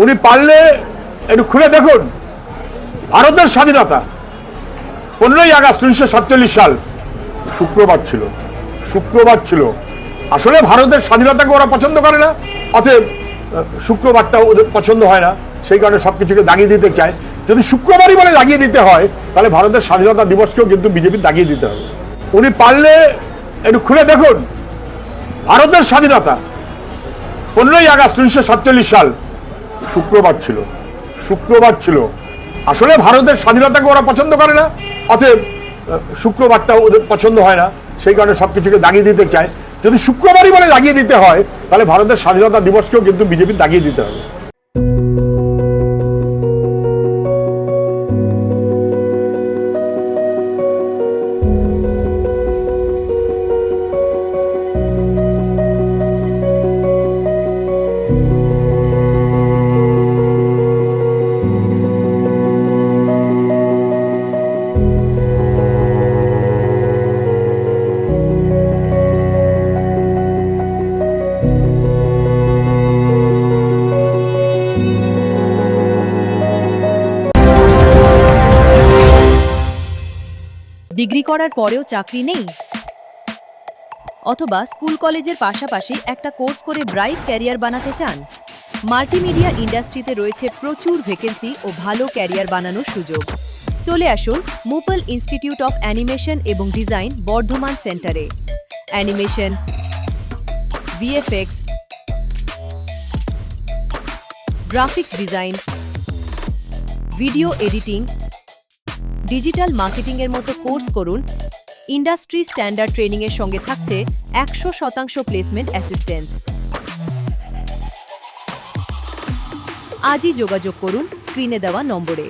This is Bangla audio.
উনি পারলে একটু খুলে দেখুন, ভারতের স্বাধীনতা 15ই আগস্ট 1947 সাল শুক্রবার ছিল। আসলে ভারতের স্বাধীনতাকে ওরা পছন্দ করে না, অতএব শুক্রবারটা ওদের পছন্দ হয় না, সেই কারণে সবকিছুকে দাগিয়ে দিতে চায়। যদি শুক্রবারই বলে দাগিয়ে দিতে হয়, তাহলে ভারতের স্বাধীনতা দিবসকেও কিন্তু বিজেপি দাগিয়ে দিতে হবে। উনি পারলে একটু খুলে দেখুন, ভারতের স্বাধীনতা 15ই আগস্ট 1947 সাল শুক্রবার ছিল। আসলে ভারতের স্বাধীনতাকে ওরা পছন্দ করে না, অতএব শুক্রবারটা ওদের পছন্দ হয় না, সেই কারণে সবকিছুকে দাগিয়ে দিতে চায়। যদি শুক্রবারই বলে দাগিয়ে দিতে হয়, তাহলে ভারতের স্বাধীনতা দিবসকেও কিন্তু বিজেপি দাগিয়ে দিতে হবে। ডিগ্রি করার পরেও চাকরি নেই, অথবা স্কুল কলেজের পাশাপাশি একটা কোর্স করে ব্রাইট ক্যারিয়ার বানাতে চান? মাল্টিমিডিয়া ইন্ডাস্ট্রিতে রয়েছে প্রচুর ভ্যাকেন্সি ও ভালো ক্যারিয়ার বানানোর সুযোগ। চলে আসুন মুপল ইনস্টিটিউট অফ অ্যানিমেশন এবং ডিজাইন বর্ধমান সেন্টারে। Animation, VFX, graphics design, video editing, digital মার্কেটিংয়ের মতো কোর্স করুন। ইন্ডাস্ট্রি স্ট্যান্ডার্ড ট্রেনিংয়ের সঙ্গে থাকছে 100% প্লেসমেন্ট অ্যাসিস্ট্যান্স। আজই যোগাযোগ করুন স্ক্রিনে দেওয়া নম্বরে।